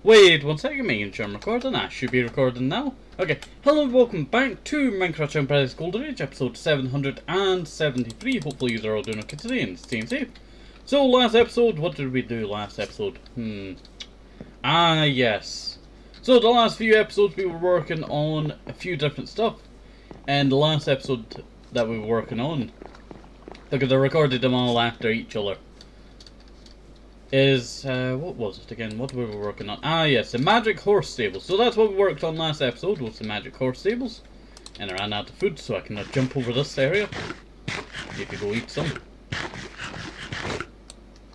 Wait one second, making sure I'm recording. I should be recording now. Okay, hello and welcome back to Minecraft Empire's Golden Age, episode 773. Hopefully you are all doing okay today and staying safe. So, last episode, what did we do last episode? Yes. So, the last few episodes we were working on a few different stuff. And the last episode that we were working on, because I recorded them all after each other, is, what was it again? What were we working on? Yes, the magic horse stables. So that's what we worked on last episode, was the magic horse stables. And I ran out of food, so I cannot jump over this area. Need to go eat some.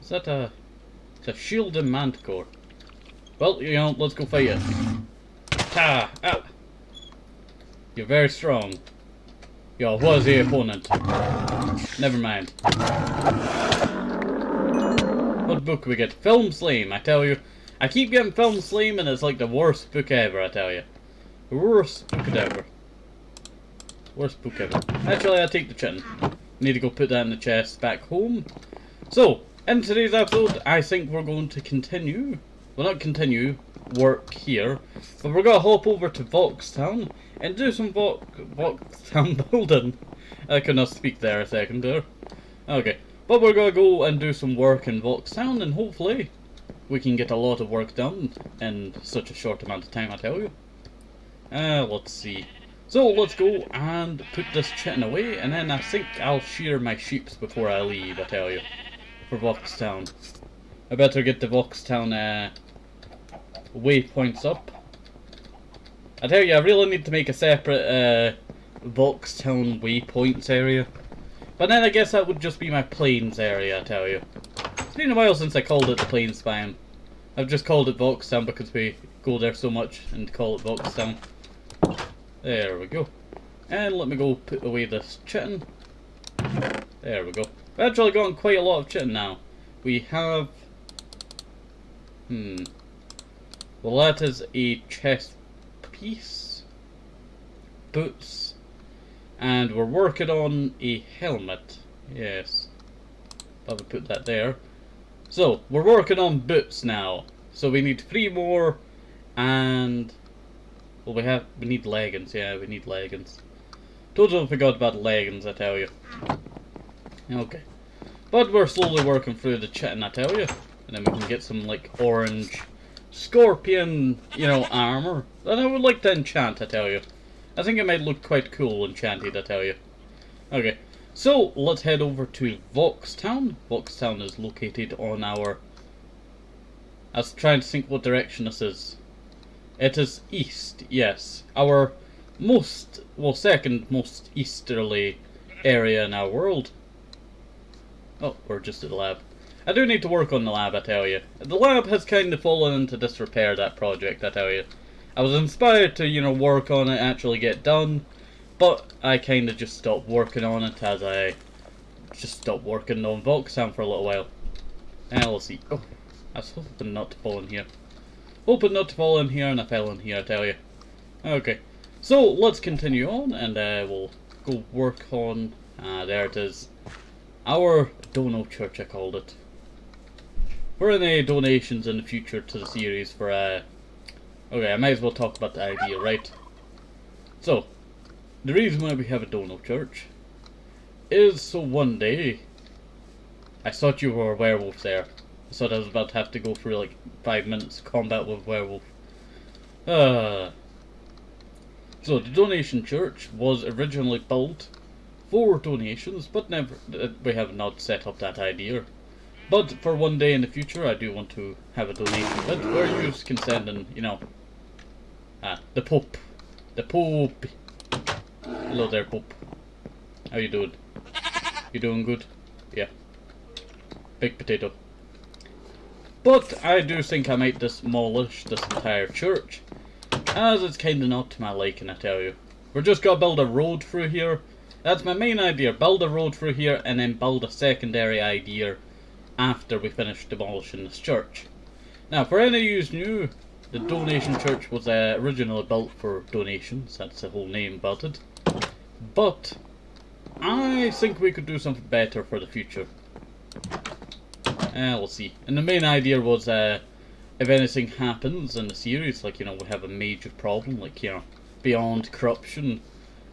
Is that it's a shield and manticore. Well, you know, let's go fight it. Ah! You're very strong. Yo, what is the opponent? Never mind. What book we get? Film Slame, I tell you. I keep getting Film Slame and it's like the worst book ever, I tell you. The worst book ever. Worst book ever. Actually, I'll take the chitin. Need to go put that in the chest back home. So, in today's episode, I think we're going to continue. Well, not continue work here, but we're going to hop over to Voxtown and do some Voxtown building. I could not speak there a second there. Okay. But we're going to go and do some work in Voxtown, and hopefully we can get a lot of work done in such a short amount of time, I tell you. Let's see. So let's go and put this chitin away, and then I think I'll shear my sheeps before I leave, I tell you. For Voxtown. I better get the Voxtown waypoints up. I tell you, I really need to make a separate Voxtown waypoints area. But then I guess that would just be my plains area, I tell you. It's been a while since I called it the plains biome. I've just called it Voxtown because we go there so much and call it Voxtown. There we go. And let me go put away this chitin. There we go. We've actually gotten quite a lot of chitin now. We have... Well, that is a chest piece. Boots. And we're working on a helmet. Yes. I'll put that there. So, we're working on boots now. So we need 3 more. And... well, we need leggings. Yeah, we need leggings. Totally forgot about leggings, I tell you. Okay. But we're slowly working through the chitin, I tell you. And then we can get some, like, orange scorpion, you know, armor. That I would like to enchant, I tell you. I think it might look quite cool enchanted, I tell you. Okay, so let's head over to Voxtown. Voxtown is located on our... I was trying to think what direction this is. It is east, yes. Our second most easterly area in our world. Oh, we're just at the lab. I do need to work on the lab, I tell you. The lab has kind of fallen into disrepair, that project, I tell you. I was inspired to, you know, work on it, actually get done, but I kind of just stopped working on it as I just stopped working on Voxtown for a little while. And we'll see. Oh, I was hoping not to fall in here. Hoping not to fall in here, and I fell in here, I tell you. Okay, so let's continue on, and we'll go work on, there it is, our Dono church, I called it. For any donations in the future to the series for, okay, I might as well talk about the idea, right? So, the reason why we have a Dono church is so one day, I thought you were a werewolf there. I thought I was about to have to go through like 5 minutes combat with werewolf. So, the donation church was originally built for donations, but never, we have not set up that idea. But for one day in the future, I do want to have a donation bit where you can send in, you know, the Pope. The Pope. Hello there, Pope. How you doing? You doing good? Yeah. Big potato. But I do think I might demolish this entire church, as it's kinda not to my liking, I tell you. We're just gonna build a road through here. That's my main idea. Build a road through here and then build a secondary idea after we finish demolishing this church. Now, for any of you new, the donation church was originally built for donations. That's the whole name about it. But I think we could do something better for the future. We'll see. And the main idea was if anything happens in the series, like, you know, we have a major problem, like, you know, beyond corruption,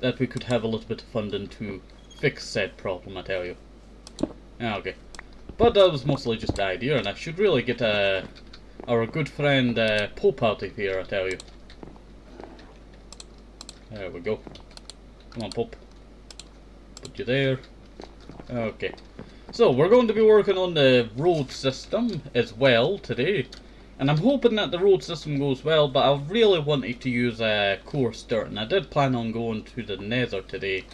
that we could have a little bit of funding to fix said problem, I tell you. Okay. But that was mostly just the idea, and I should really get our good friend Pope out of here, I tell you. There we go. Come on, Pope. Put you there. Okay. So, we're going to be working on the road system as well today. And I'm hoping that the road system goes well, but I really wanted to use coarse dirt. And I did plan on going to the Nether today,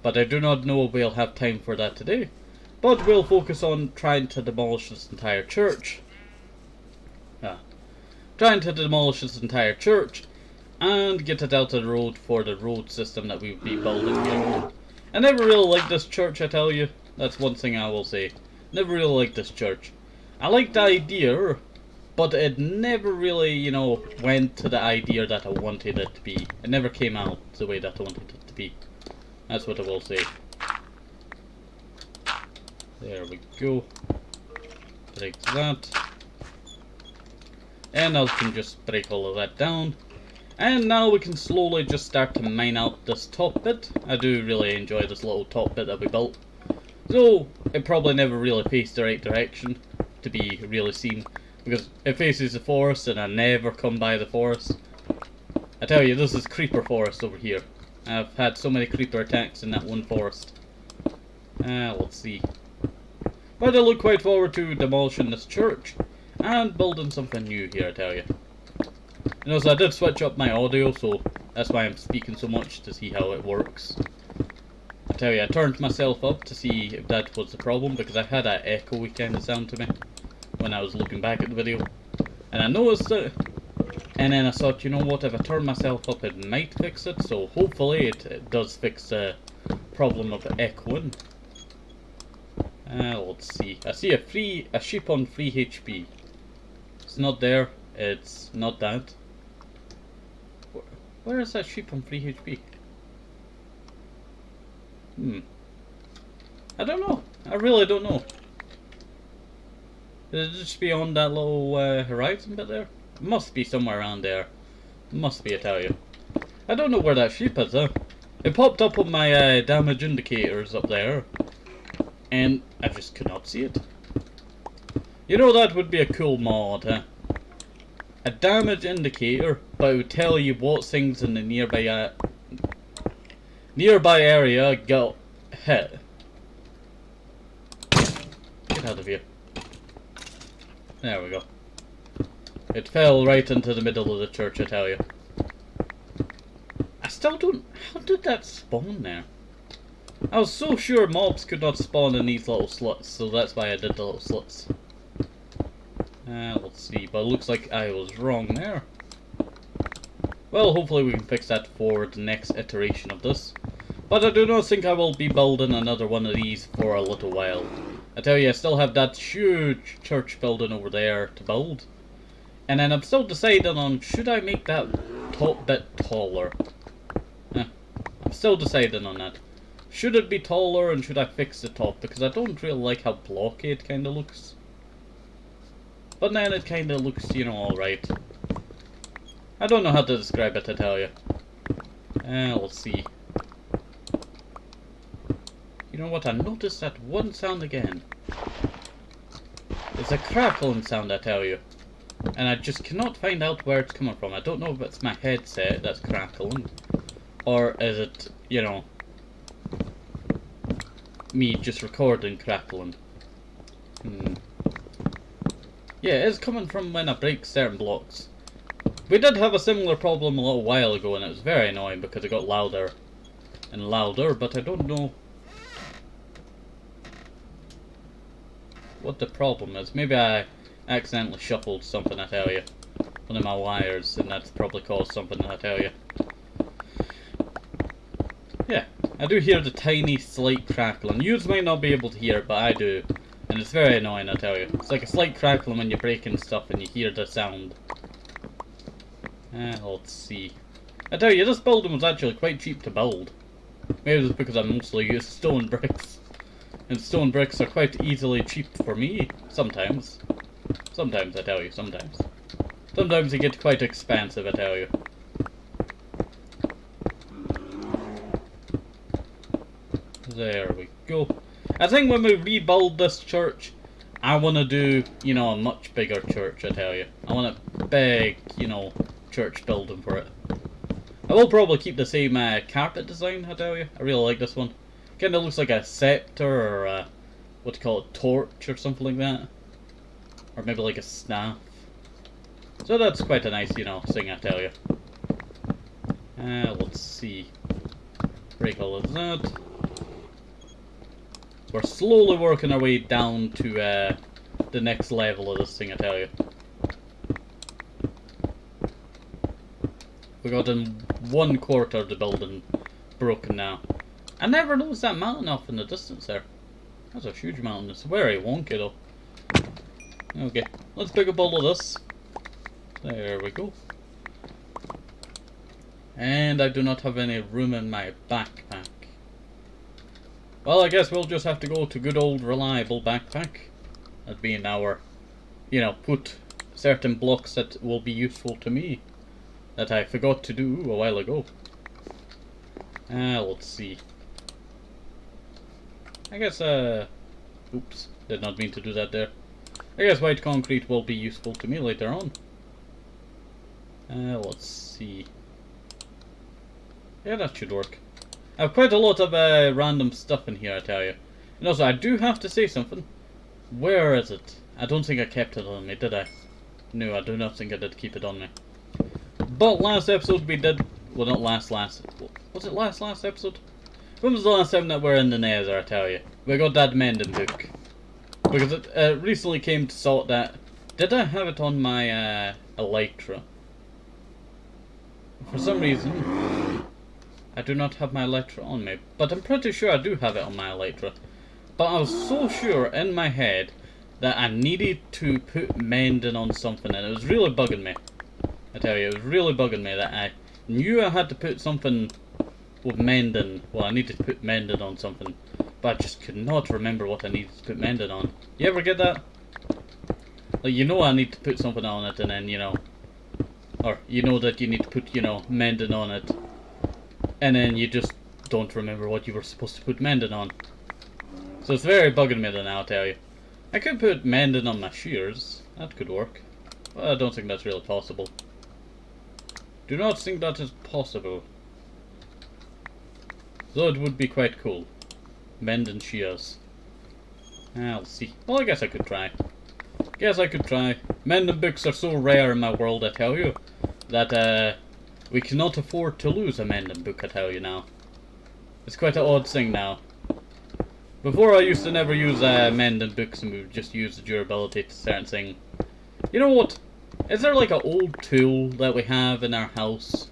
but I do not know if we'll have time for that today. But we'll focus on trying to demolish this entire church. Trying to demolish this entire church and get it out of the road for the road system that we'll be building here. I never really liked this church, I tell you. That's one thing I will say. Never really liked this church. I liked the idea, but it never really, you know, went to the idea that I wanted it to be. It never came out the way that I wanted it to be. That's what I will say. There we go. Break that. And now we can just break all of that down. And now we can slowly just start to mine out this top bit. I do really enjoy this little top bit that we built. So, it probably never really faced the right direction to be really seen. Because it faces the forest and I never come by the forest. I tell you, this is creeper forest over here. I've had so many creeper attacks in that one forest. Let's see. But I look quite forward to demolishing this church and building something new here, I tell you. You know, so I did switch up my audio, so that's why I'm speaking so much, to see how it works. I tell you, I turned myself up to see if that was the problem, because I had that echoey kind of sound to me when I was looking back at the video. And I noticed it, and then I thought, you know what, if I turn myself up it might fix it, so hopefully it does fix the problem of echoing. Let's see. I see a sheep on free HP. It's not there. It's not that. Where is that sheep on free HP? I don't know. I really don't know. Is it just beyond that little horizon bit there? It must be somewhere around there. It must be, I tell you. I don't know where that sheep is though. It popped up on my damage indicators up there, and I just could not see it. You know, that would be a cool mod, huh? A damage indicator, but it would tell you what things in the nearby area got hit. Get out of here. There we go. It fell right into the middle of the church, I tell you. I still don't... How did that spawn there? I was so sure mobs could not spawn in these little slots, so that's why I did the little slots. Let's see, but it looks like I was wrong there. Well, hopefully we can fix that for the next iteration of this. But I do not think I will be building another one of these for a little while. I tell you, I still have that huge church building over there to build. And then I'm still deciding on, should I make that top bit taller? I'm still deciding on that. Should it be taller and should I fix the top? Because I don't really like how blocky it kind of looks. But then it kind of looks, you know, alright. I don't know how to describe it, I tell you. Let's see. You know what, I noticed that one sound again. It's a crackling sound, I tell you. And I just cannot find out where it's coming from. I don't know if it's my headset that's crackling. Or is it, you know, me just recording crackling. Yeah, it's coming from when I break certain blocks. We did have a similar problem a little while ago, and it was very annoying because it got louder and louder, but I don't know what the problem is. Maybe I accidentally shuffled something, I tell you. One of my wires, and that's probably caused something, I tell you. Yeah, I do hear the tiny slight crackling. You might not be able to hear it, but I do. And it's very annoying, I tell you. It's like a slight crackling when you're breaking stuff and you hear the sound. Let's see. I tell you, this building was actually quite cheap to build. Maybe it's because I mostly use stone bricks. And stone bricks are quite easily cheap for me. Sometimes. Sometimes, I tell you, sometimes. Sometimes they get quite expensive, I tell you. There we go. I think when we rebuild this church, I want to do, you know, a much bigger church, I tell you. I want a big, you know, church building for it. I will probably keep the same carpet design, I tell you. I really like this one. Kind of looks like a scepter or a, what do you call it, torch or something like that. Or maybe like a staff. So that's quite a nice, you know, thing, I tell you. Let's see. Break all of that. We're slowly working our way down to the next level of this thing, I tell you. We got in 1/4 of the building broken now. I never noticed that mountain off in the distance there. That's a huge mountain. It's very wonky though. Okay, let's pick up all of this. There we go. And I do not have any room in my backpack. Well, I guess we'll just have to go to good old reliable backpack. That being our, you know, put certain blocks that will be useful to me. That I forgot to do a while ago. Let's see. I guess, oops, did not mean to do that there. I guess white concrete will be useful to me later on. Let's see. Yeah, that should work. I have quite a lot of random stuff in here, I tell you. And also, I do have to say something. Where is it? I don't think I kept it on me, did I? No, I do not think I did keep it on me. But last episode we did... Well, not last. Was it last episode? When was the last time that we're in the nether, I tell you? We got that mending book. Because it recently came to sort that... Did I have it on my elytra? For some reason... I do not have my elytra on me, but I'm pretty sure I do have it on my elytra. But I was so sure in my head that I needed to put mending on something, and it was really bugging me. I tell you, it was really bugging me that I knew I had to put something with mending. Well, I needed to put mending on something, but I just could not remember what I needed to put mending on. You ever get that? Like, you know I need to put something on it, and then, you know, or you know that you need to put, you know, mending on it. And then you just don't remember what you were supposed to put mending on. So it's very bugging me now, I'll tell you. I could put mending on my shears. That could work. But I don't think that's really possible. Do not think that is possible. Though it would be quite cool. Mending shears. I'll see. Well, I guess I could try. Mending books are so rare in my world, I tell you. That, we cannot afford to lose a mending book, I tell you now. It's quite an odd thing now. Before I used to never use mending books and we would just use the durability to certain thing. You know what? Is there like an old tool that we have in our house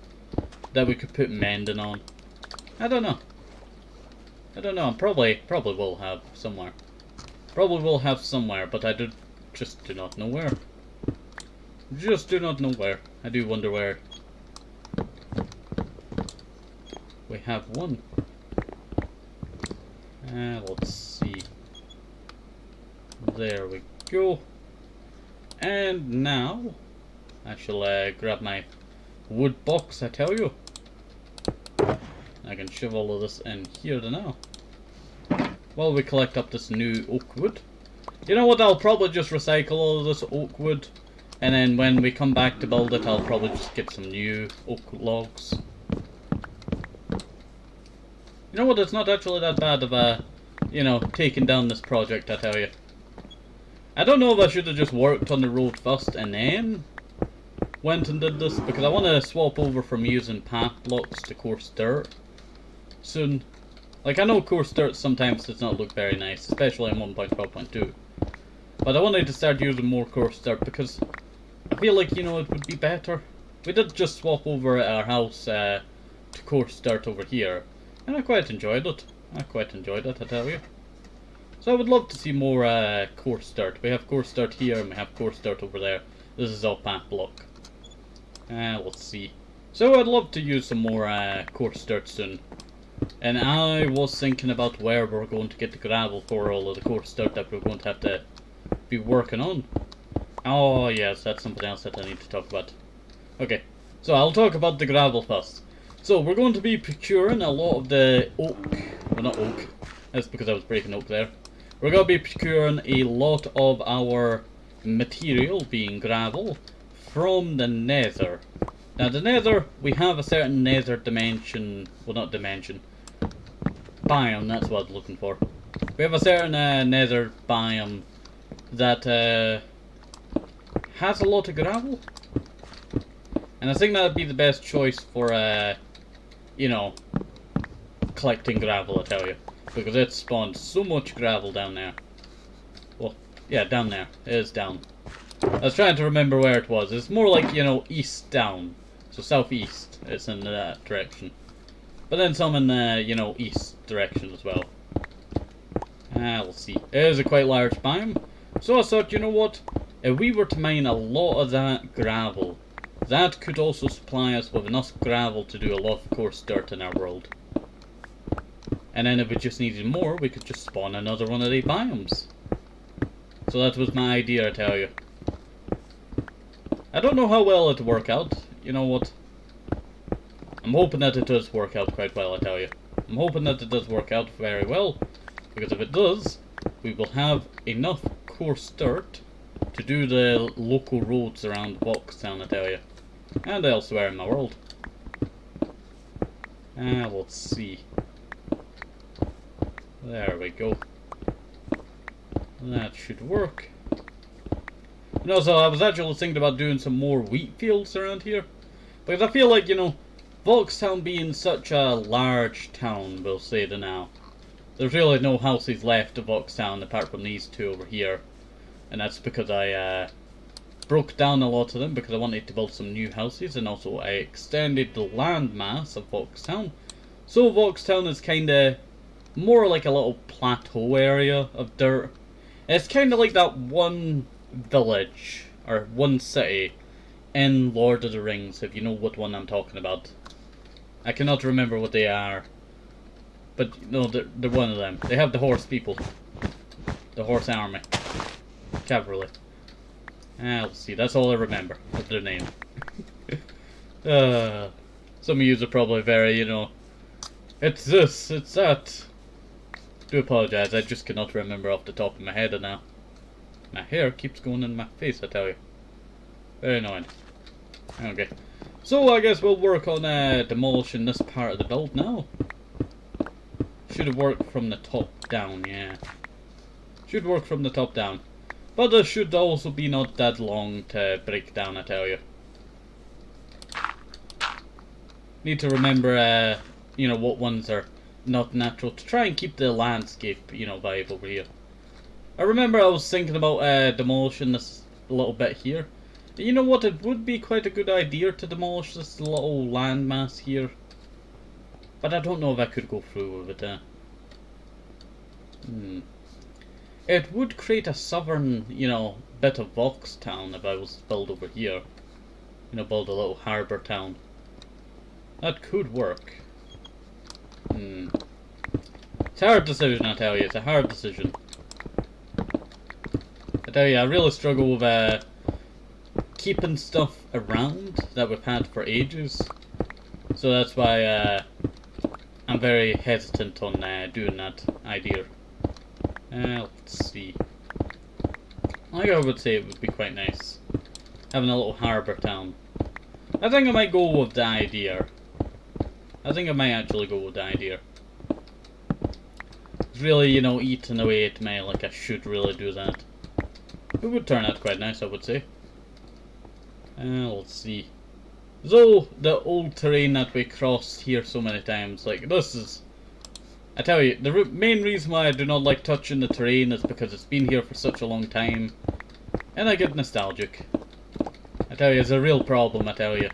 that we could put mending on? I don't know. I probably will have somewhere. But I just do not know where. I do wonder where. We have one. Let's see. There we go. And now, I shall grab my wood box, I tell you. I can shove all of this in here now. While we collect up this new oak wood. You know what, I'll probably just recycle all of this oak wood. And then when we come back to build it, I'll probably just get some new oak logs. You know what, it's not actually that bad of you know, taking down this project, I tell you. I don't know if I should have just worked on the road first and then went and did this, because I want to swap over from using path blocks to coarse dirt soon. Like, I know coarse dirt sometimes does not look very nice, especially in 1.12.2. But I wanted to start using more coarse dirt because I feel like, you know, it would be better. We did just swap over at our house to coarse dirt over here. And I quite enjoyed it. I tell you. So I would love to see more coarse dirt. We have coarse dirt here and we have coarse dirt over there. This is all path block. Let's see. So I'd love to use some more coarse dirt soon. And I was thinking about where we're going to get the gravel for all of the coarse dirt that we're going to have to be working on. Oh yes, that's something else that I need to talk about. Okay, so I'll talk about the gravel first. So we're going to be procuring a lot of the oak. Well, not oak. That's because I was breaking oak there. We're going to be procuring a lot of our material, being gravel, from the nether. Now the nether, we have a certain nether dimension, well not dimension, biome, that's what I was looking for. We have a certain nether biome that has a lot of gravel. And I think that would be the best choice for, you know, collecting gravel, I tell you. Because it spawns so much gravel down there. Well, yeah, down there. It is down. I was trying to remember where it was. It's more like, you know, east down. So southeast. It's in that direction. But then some in the, you know, east direction as well. We'll see. It is a quite large biome. So I thought, you know what? If we were to mine a lot of that gravel, that could also supply us with enough gravel to do a lot of coarse dirt in our world. And then if we just needed more, we could just spawn another one of the biomes. So that was my idea, I tell you. I don't know how well it'll work out. You know what? I'm hoping that it does work out quite well, I tell you. I'm hoping that it does work out very well. Because if it does, we will have enough coarse dirt to do the local roads around Boxtown, I tell you. And elsewhere in my world. Let's see. There we go. That should work. And also, I was actually thinking about doing some more wheat fields around here. Because I feel like, you know, Boxtown being such a large town, we'll say the now. There's really no houses left of Boxtown apart from these two over here. And that's because I broke down a lot of them because I wanted to build some new houses, and also I extended the landmass of Boxtown. So Boxtown is kinda more like a little plateau area of dirt. It's kinda like that one village, or one city, in Lord of the Rings, if you know what one I'm talking about. I cannot remember what they are. But no, they're one of them. They have the horse people. The horse army. Cavalry. Let's see, that's all I remember of their name. Some of you are probably very, you know, it's this, it's that. Do apologise, I just cannot remember off the top of my head now. My hair keeps going in my face, I tell you. Very annoying. Okay. So I guess we'll work on demolishing this part of the build now. Should have worked from the top down, yeah. Should work from the top down. But this should also be not that long to break down, I tell you. Need to remember, you know, what ones are not natural to try and keep the landscape, you know, vibe over here. I remember I was thinking about demolishing this little bit here. You know what, it would be quite a good idea to demolish this little landmass here. But I don't know if I could go through with it. It would create a southern, you know, bit of Boxtown if I was to build over here. You know, build a little harbour town. That could work. It's a hard decision, I tell you. It's a hard decision. I tell you, I really struggle with keeping stuff around that we've had for ages. So that's why I'm very hesitant on doing that idea. Let's see. I would say it would be quite nice having a little harbour town. I think I might go with the idea. I think I might actually go with the idea. It's really, you know, eating away at me like I should really do that. It would turn out quite nice, I would say. Let's see. Though the old terrain that we crossed here so many times, like this is... I tell you, the main reason why I do not like touching the terrain is because it's been here for such a long time. And I get nostalgic. I tell you, it's a real problem, I tell you.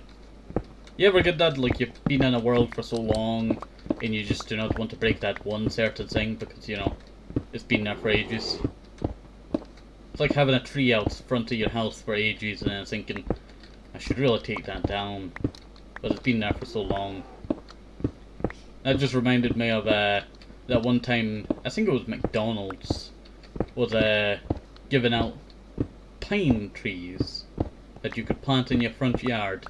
You ever get that, like, you've been in a world for so long, and you just do not want to break that one certain thing because, you know, it's been there for ages. It's like having a tree out front of your house for ages and then thinking, I should really take that down, but it's been there for so long. That just reminded me of that one time, I think it was McDonald's, was giving out pine trees that you could plant in your front yard.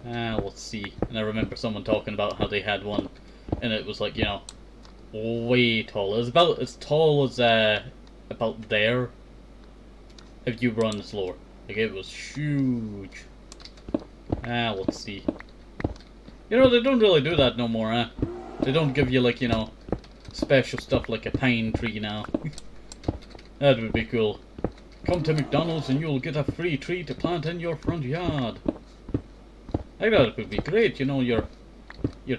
Let's see. And I remember someone talking about how they had one, and it was like, you know, way tall. It was about as tall as about there if you were on the floor. Like, it was huge. Let's see. You know, they don't really do that no more, huh? They don't give you, like, you know, special stuff like a pine tree now. That would be cool. Come to McDonald's and you'll get a free tree to plant in your front yard. I thought it would be great, you know, you're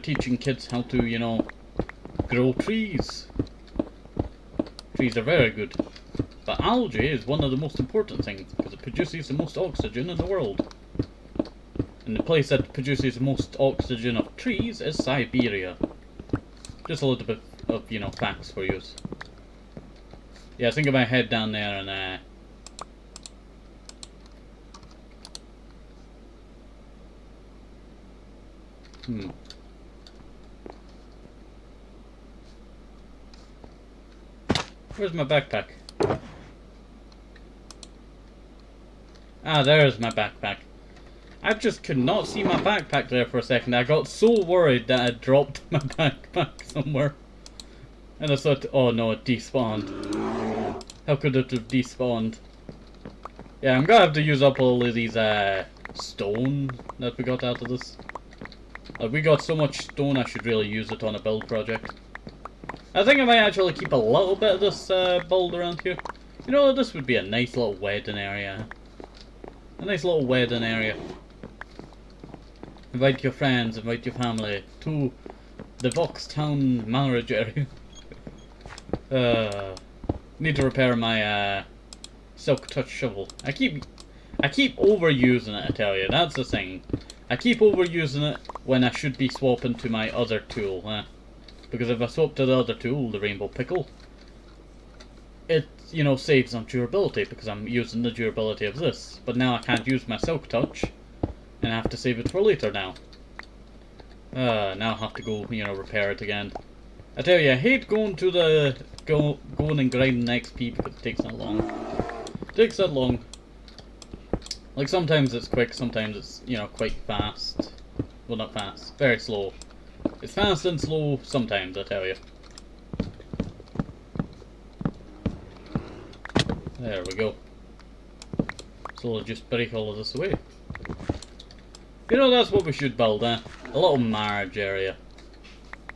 teaching kids how to, you know, grow trees. Trees are very good. But algae is one of the most important things, because it produces the most oxygen in the world. And the place that produces the most oxygen of trees is Siberia. Just a little bit of, you know, facts for you. Yeah, I think I might head down there and Where's my backpack? Ah, there's my backpack. I just could not see my backpack there for a second. I got so worried that I dropped my backpack somewhere. And I thought, oh no, it despawned. How could it have despawned? Yeah, I'm gonna have to use up all of these stone that we got out of this. We got so much stone, I should really use it on a build project. I think I might actually keep a little bit of this build around here. You know, this would be a nice little wedding area. A nice little wedding area. Invite your friends, invite your family to the Voxtown marriage area. Need to repair my silk touch shovel. I keep overusing it, I tell you. That's the thing. I keep overusing it when I should be swapping to my other tool. Because if I swap to the other tool, the rainbow pickle, it, you know, saves on durability because I'm using the durability of this. But now I can't use my silk touch, and I have to save it for later now. Now I have to go, you know, repair it again. I tell you, I hate going to the going and grinding XP because it takes that long. It takes that long. Like, sometimes it's quick, sometimes it's, you know, quite fast. Well, not fast, very slow. It's fast and slow sometimes, I tell you. There we go. So we'll just break all of this away. You know, that's what we should build, A little marriage area.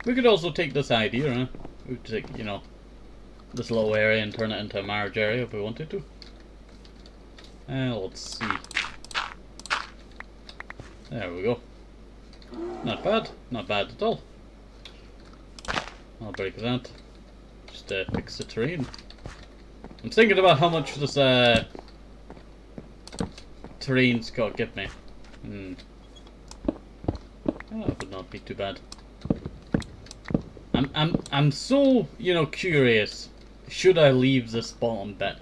We could also take this idea, We could take, you know, this little area and turn it into a marriage area if we wanted to. Let's see. There we go. Not bad. Not bad at all. I'll break that. Just fix the terrain. I'm thinking about how much this terrain's got to give me. Oh, that would not be too bad. I'm so, you know, curious. Should I leave this bottom bit?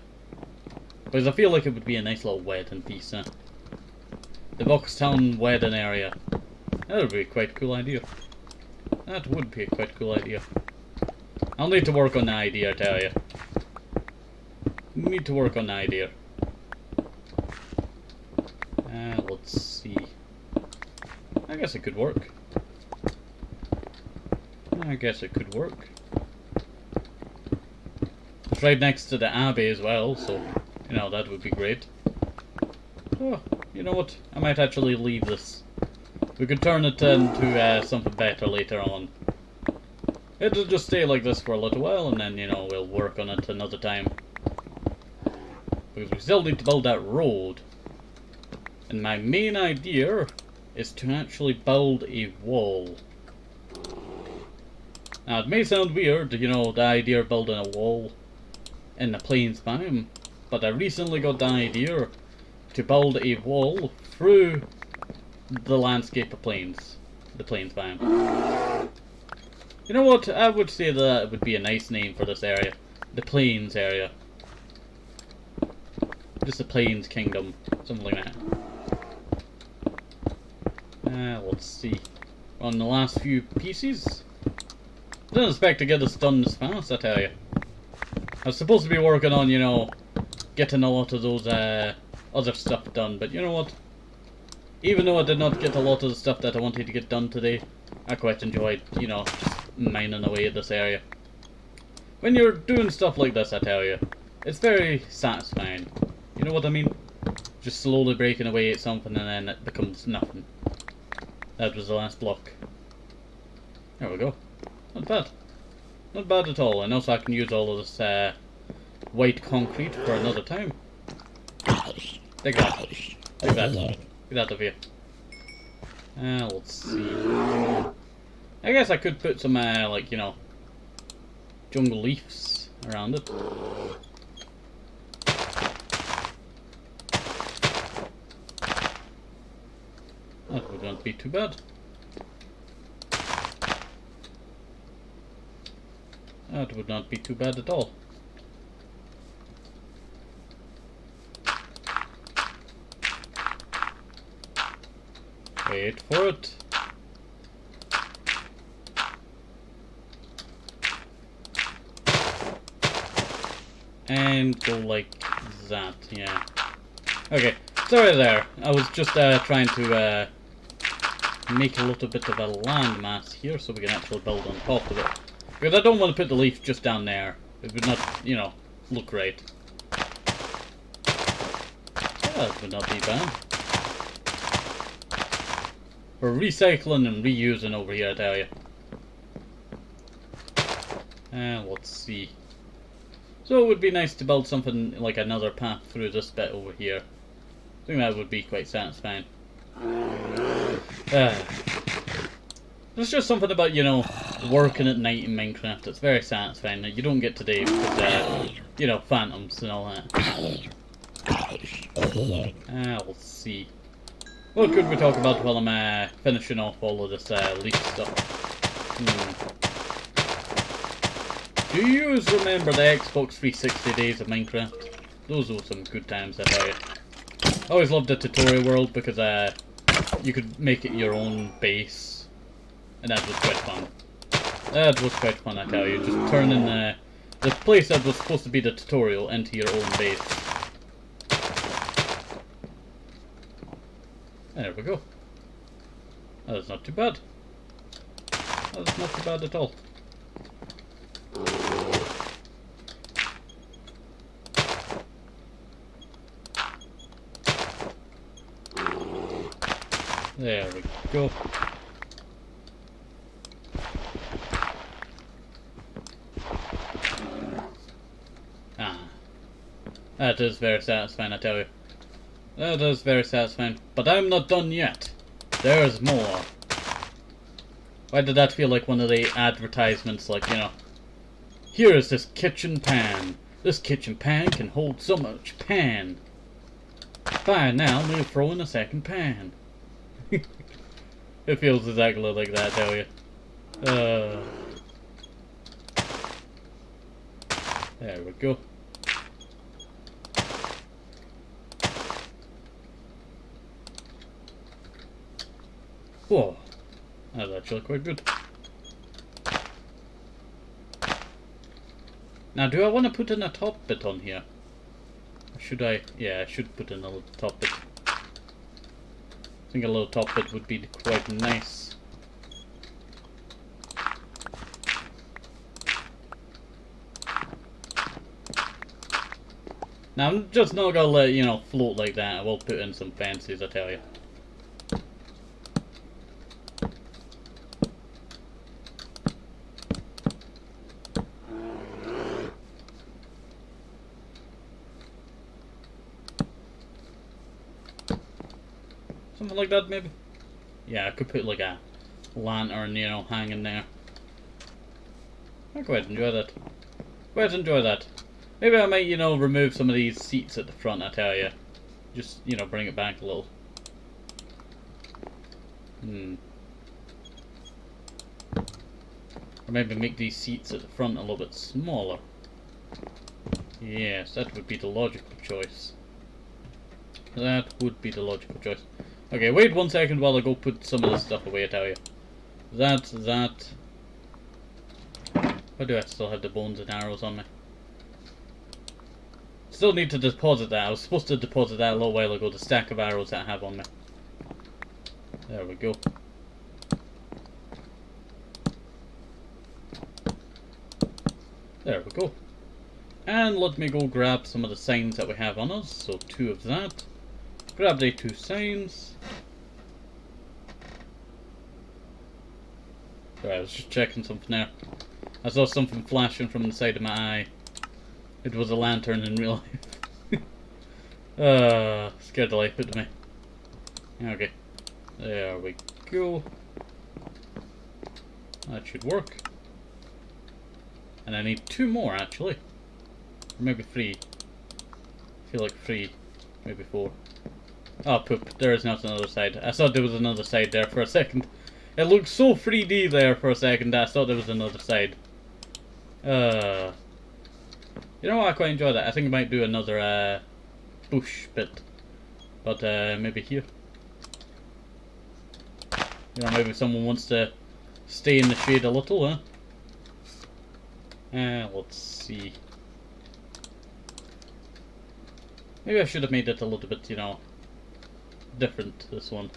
Because I feel like it would be a nice little wedding piece, The Voxtown wedding area. That would be a quite cool idea. That would be a quite cool idea. I'll need to work on the idea, I tell you. Need to work on the idea. Let's see. I guess it could work. It's right next to the Abbey as well, so, you know, that would be great. Oh, you know what? I might actually leave this. We could turn it into something better later on. It'll just stay like this for a little while, and then, you know, we'll work on it another time. Because we still need to build that road. And my main idea is to actually build a wall. Now, it may sound weird, you know, the idea of building a wall in the plains biome, but I recently got the idea to build a wall through the landscape of plains. The plains biome. You know what? I would say that it would be a nice name for this area. The plains area. Just the plains kingdom. Something like that. Let's see. On the last few pieces. I didn't expect to get this done this fast, I tell you. I was supposed to be working on, you know, getting a lot of those other stuff done. But you know what? Even though I did not get a lot of the stuff that I wanted to get done today, I quite enjoyed, you know, just mining away at this area. When you're doing stuff like this, I tell you, it's very satisfying. You know what I mean? Just slowly breaking away at something and then it becomes nothing. That was the last block. There we go. Not bad. Not bad at all. And also I can use all of this white concrete for another time. Take that. Take that. Get out of here. Let's see. I guess I could put some, like, you know, jungle leaves around it. That would not be too bad. That would not be too bad at all. Wait for it. And go like that, yeah. Okay, sorry there. I was just trying to make a little bit of a landmass here so we can actually build on top of it. Because I don't want to put the leaf just down there. It would not, you know, look right. That would not be bad. We're recycling and reusing over here, I tell you. And let's see. So it would be nice to build something like another path through this bit over here. I think that would be quite satisfying. There's just something about, you know, working at night in Minecraft. It's very satisfying. You don't get today because, you know, phantoms and all that. Let's see. What could we talk about while I'm finishing off all of this leaf stuff? Do you remember the Xbox 360 days of Minecraft? Those were some good times, I tell you. I always loved the tutorial world because you could make it your own base, and that was quite fun. That was quite fun, I tell you. Just turning the place that was supposed to be the tutorial into your own base. There we go. That's not too bad. That's not too bad at all. There we go. That is very satisfying, I tell you. That is very satisfying. But I'm not done yet. There's more. Why did that feel like one of the advertisements, like, you know, here is this kitchen pan. This kitchen pan can hold so much pan. Buy now, we'll throw in a second pan. It feels exactly like that, I tell you. There we go. Whoa, that's actually quite good. Now, do I want to put in a top bit on here? Or should I? Yeah, I should put in a little top bit. I think a little top bit would be quite nice. Now, I'm just not gonna let it, you know, float like that. I will put in some fancies, I tell you. Something like that, maybe? Yeah, I could put like a lantern, you know, hanging there. I quite enjoy that. Quite enjoy that. Maybe I might, you know, remove some of these seats at the front, I tell you. Just, you know, bring it back a little. Or maybe make these seats at the front a little bit smaller. Yes, that would be the logical choice. That would be the logical choice. Okay, wait 1 second while I go put some of this stuff away, I tell you. That. Why do I still have the bones and arrows on me? Still need to deposit that. I was supposed to deposit that a little while ago, the stack of arrows that I have on me. There we go. There we go. And let me go grab some of the signs that we have on us. So 2 of that. Grab the 2 signs. Sorry, I was just checking something there. I saw something flashing from the side of my eye. It was a lantern in real life. Scared the life out of me. Okay. There we go. That should work. And I need 2 more actually. Or maybe 3. I feel like 3. Maybe 4. Oh poop, there is not another side. I thought there was another side there for a second. It looked so 3D there for a second that I thought there was another side. You know what, I quite enjoy that. I think I might do another bush bit. But maybe here. You know, maybe someone wants to stay in the shade a little, huh? Let's see. Maybe I should have made it a little bit, you know, different, this one.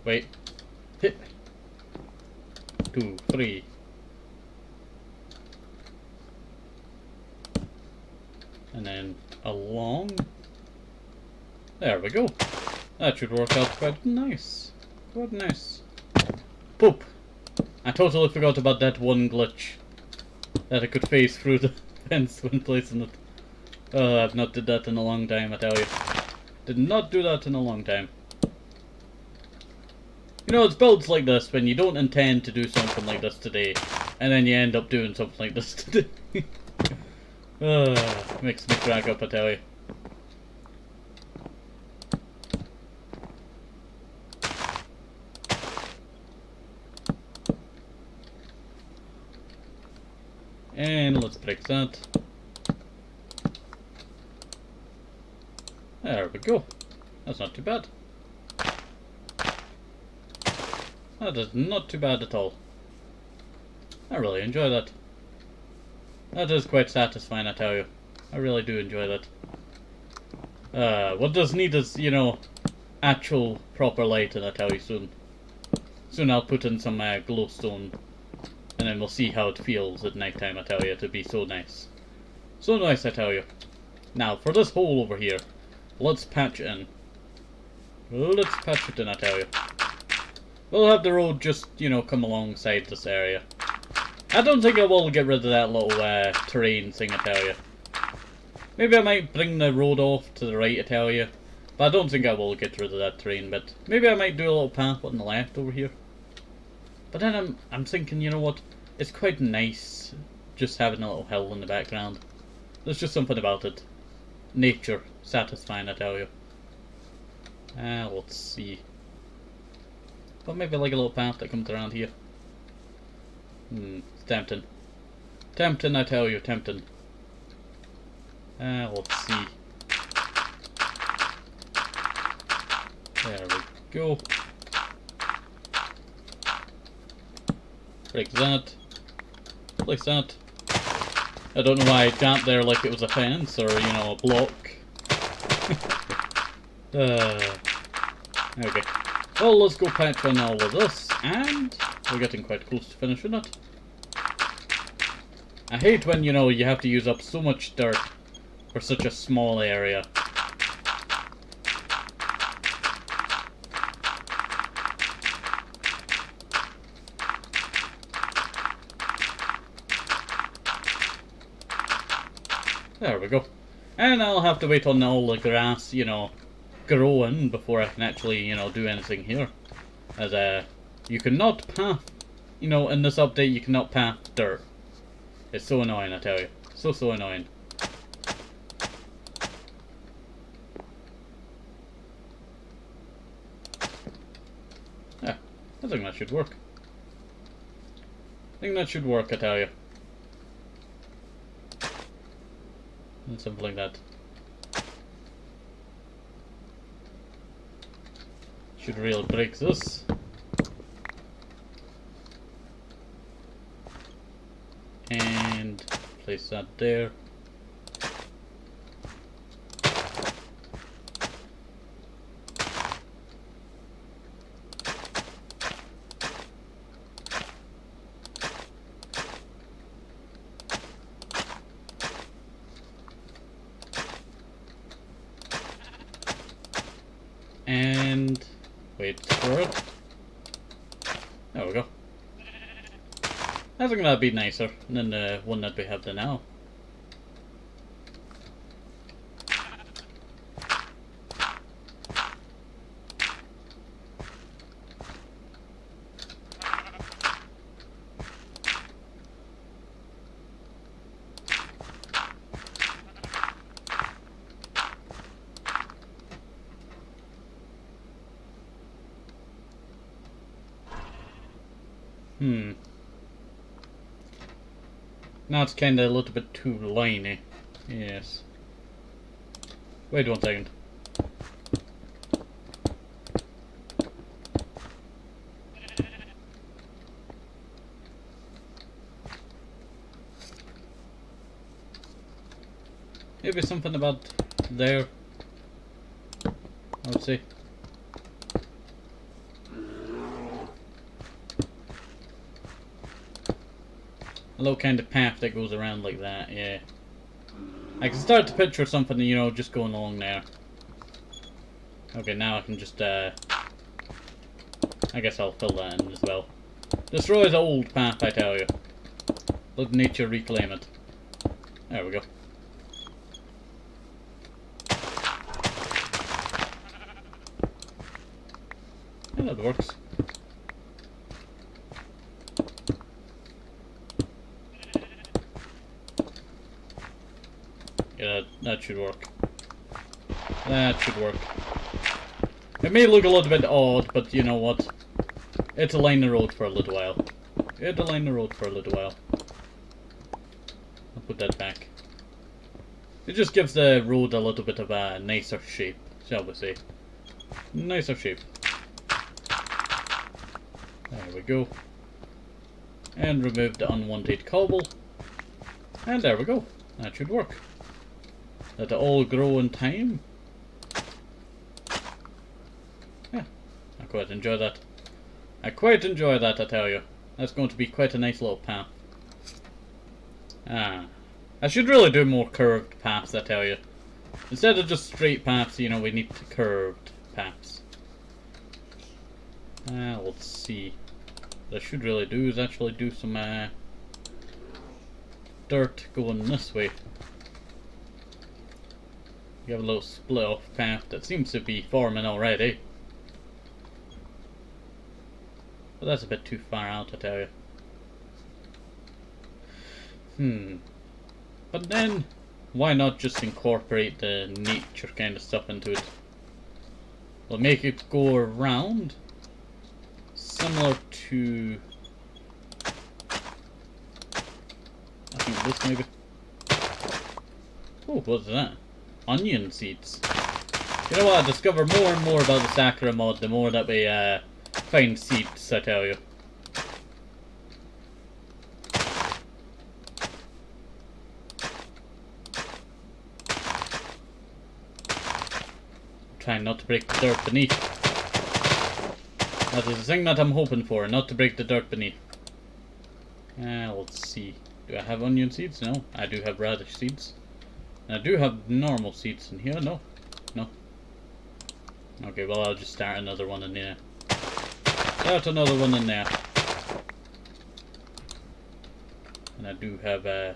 Wait. 2, 3. And then along. There we go. That should work out quite nice. Quite nice. Poop! I totally forgot about that one glitch. That I could phase through the fence when placing it. Oh, I've not did that in a long time, I tell you. Did not do that in a long time. You know, it's builds like this when you don't intend to do something like this today, and then you end up doing something like this today. Makes me crack up, I tell you. And let's break that. There we go. That's not too bad. That is not too bad at all. I really enjoy that. That is quite satisfying, I tell you. I really do enjoy that. What does need is, you know, actual proper lighting, I tell you soon. Soon I'll put in some glowstone, and then we'll see how it feels at night time, I tell you. It'll be so nice. So nice, I tell you. Now, for this hole over here, let's patch in. Let's patch it in, I tell you. We'll have the road just, you know, come alongside this area. I don't think I will get rid of that little terrain thing, I tell you. Maybe I might bring the road off to the right, I tell you. But I don't think I will get rid of that terrain bit. Maybe I might do a little path on the left over here. But then I'm thinking, you know what? It's quite nice just having a little hill in the background. There's just something about it. Nature. Satisfying, I tell you. Let's see. But maybe like a little path that comes around here. It's tempting. Tempting, I tell you, tempting. Let's see. There we go. Break that. Place that. I don't know why I jumped there like it was a fence or, you know, a block. Okay. Well, let's go patch on all of this, and we're getting quite close to finishing it. I hate when, you know, you have to use up so much dirt for such a small area. There we go. And I'll have to wait on all the grass, you know, growing before I can actually, you know, do anything here. As you cannot path, you know, in this update you cannot path dirt. It's so annoying, I tell you. So annoying. Yeah, I think that should work. I think that should work, I tell you. And something like that. Should really break this. place that there. And wait for it. There we go. I think that'd be nicer than the one that we have there now. Now it's kinda a little bit too liney. Yes. Wait 1 second. Maybe something about there. I would say. A little kind of path that goes around like that, yeah. I can start to picture something, you know, just going along there. Okay, now I can just, I guess I'll fill that in as well. Destroy the old path, I tell you. Let nature reclaim it. There we go. Yeah, that works. Yeah, that should work. That should work. It may look a little bit odd, but you know what? It'll line the road for a little while. It'll line the road for a little while. I'll put that back. It just gives the road a little bit of a nicer shape, shall we say. Nicer shape. There we go. And remove the unwanted cobble. And there we go. That should work. Let it all grow in time. Yeah, I quite enjoy that. I quite enjoy that, I tell you. That's going to be quite a nice little path. I should really do more curved paths, I tell you. Instead of just straight paths, you know, we need curved paths. Let's see. What I should really do is actually do some dirt going this way. You have a little split off path that seems to be forming already. But that's a bit too far out, I tell you. But then, why not just incorporate the nature kind of stuff into it? We'll make it go around, similar to, I think this maybe. Oh, what's that? Onion seeds. You know what? I discover more and more about the Sakura mod the more that we find seeds, I tell you. Trying not to break the dirt beneath. That is the thing that I'm hoping for, not to break the dirt beneath. Let's see. Do I have onion seeds? No. I do have radish seeds. I do have normal seeds in here. No. No. Okay, well I'll just start another one in there. Start another one in there. And I do have I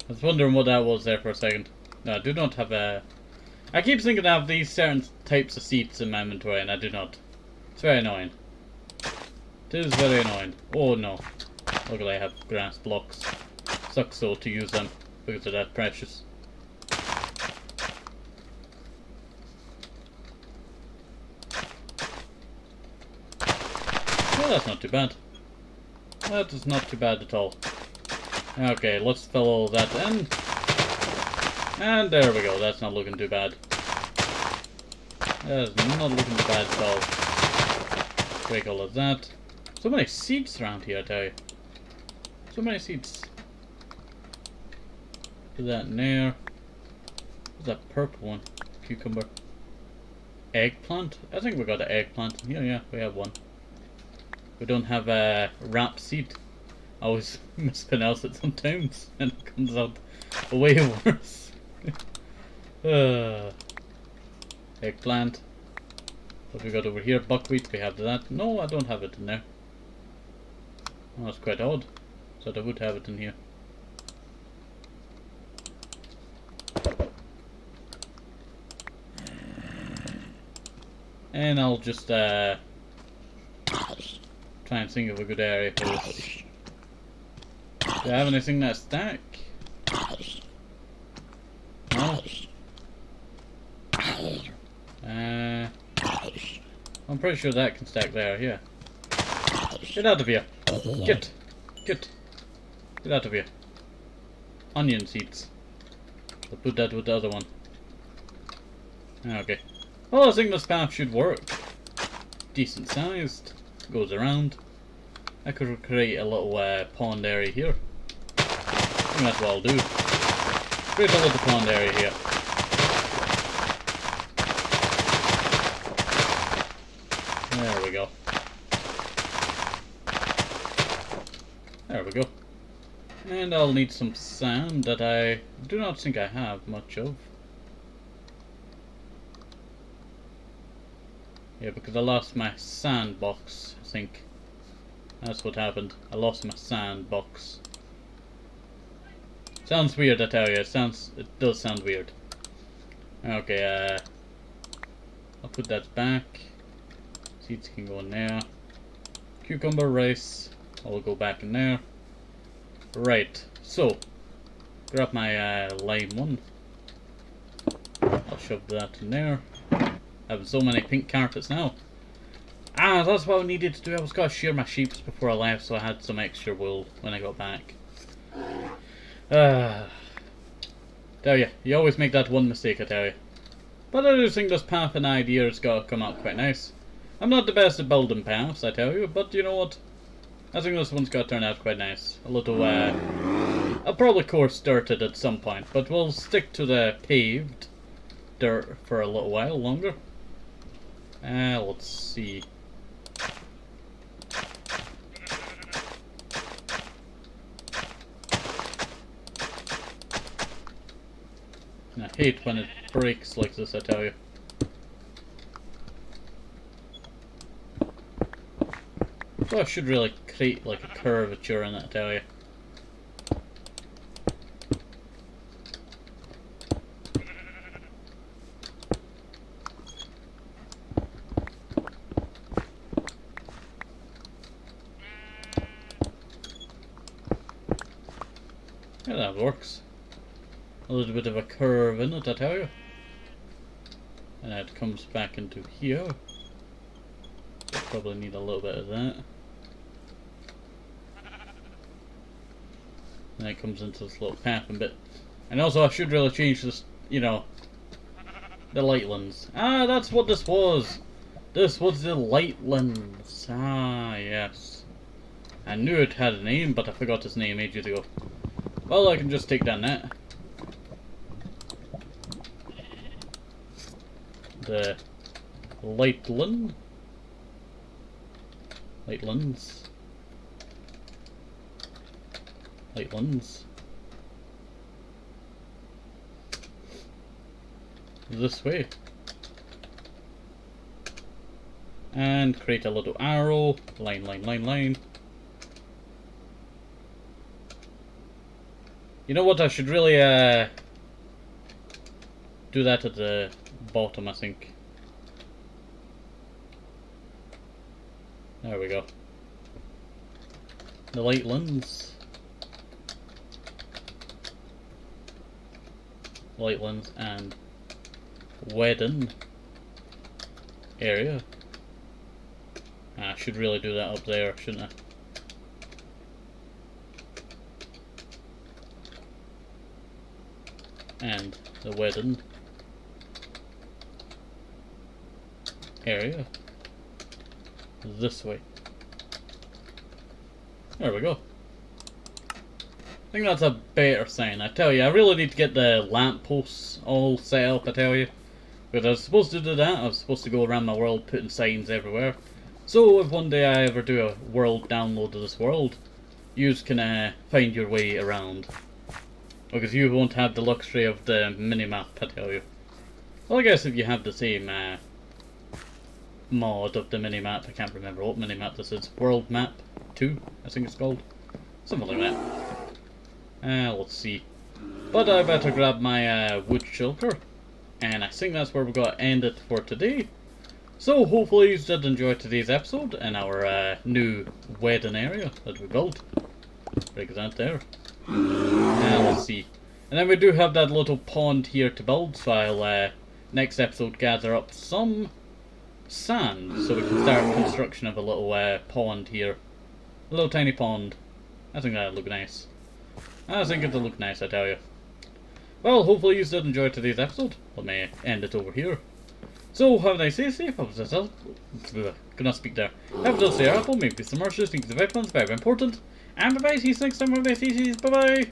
was wondering what that was there for a second. No, I do not have I keep thinking I have these certain types of seeds in my inventory and I do not. It's very annoying. It is very annoying. Oh no. Luckily I have grass blocks. Sucks so to use them because they're that precious. Well, that's not too bad. That is not too bad at all. Okay, let's fill all that in. And there we go, that's not looking too bad. That is not looking too bad at all. Break all of that. So many seeds around here, I tell you. So many seeds. Put that in there. What's that purple one? Cucumber. Eggplant? I think we got an eggplant in here, yeah, we have one. We don't have a rapeseed. I always mispronounce it sometimes, and it comes out way worse. Eggplant. What we got over here? Buckwheat, we have that. No, I don't have it in there. Oh, that's quite odd. So I would have it in here. And I'll just try and think of a good area for this. Do I have anything that stack? No. I'm pretty sure that can stack there, yeah. Get out of here. Get out of here. Onion seeds. I'll put that with the other one. Okay. Well, I think this path should work. Decent sized. Goes around. I could create a little pond area here. I think that's what I'll do. Create a little pond area here. There we go. There we go. And I'll need some sand that I do not think I have much of. Yeah, because I lost my sandbox, I think. That's what happened. I lost my sandbox. Sounds weird, I tell you. It does sound weird. Okay, I'll put that back. Seeds can go in there. Cucumber, rice, I'll go back in there. Right, so grab my lime one. I'll shove that in there. I have so many pink carpets now. Ah, that's what I needed to do. I was going to shear my sheep before I left, so I had some extra wool when I got back. Tell you, you always make that one mistake, I tell you. But I do think this path and idea has got to come out quite nice. I'm not the best at building paths, I tell you, but you know what? I think this one's got to turn out quite nice. A little, I'll probably course dirt it at some point, but we'll stick to the paved dirt for a little while longer. Let's see. I hate when it breaks like this, I tell you. So I should really create like a curvature in it, I tell you. Yeah, that works. A little bit of a curve in it, I tell you. And it comes back into here. Probably need a little bit of that. And it comes into this little path a bit. And also I should really change this, you know, the light lens. Ah, that's what this was! This was the light lens. Ah, yes. I knew it had a name, but I forgot its name ages ago. Well, I can just take down that. The light lens. Light lens. Light lens. This way. And create a little arrow. Line, line, line, line. You know what? I should really do that at the bottom, I think. There we go. The light lens. Light lens and wedding area. I should really do that up there, shouldn't I? And the wedding area this way. There we go. I think that's a better sign. I tell you, I really need to get the lampposts all set up, I tell you. Because I was supposed to do that, I was supposed to go around my world putting signs everywhere. So if one day I ever do a world download of this world, you can find your way around. Because you won't have the luxury of the minimap, I tell you. Well, I guess if you have the same mod of the minimap, I can't remember what minimap this is. World Map 2, I think it's called. Something like that. Let's see. But I better grab my wood shulker. And I think that's where we're going to end it for today. So hopefully you did enjoy today's episode in our new wedding area that we built. Break that there. Let's see. And then we do have that little pond here to build, so I'll next episode gather up some sand so we can start construction of a little pond here. A little tiny pond. I think that'll look nice. I think it'll look nice, I tell you. Well, hopefully you did enjoy today's episode. Let me end it over here. So, have a nice day, safe, have a nice day. Could not speak there. Have a nice day, Apple, maybe some merchants, think the weapons, very important. And bye bye, see you next time, bye bye, bye bye.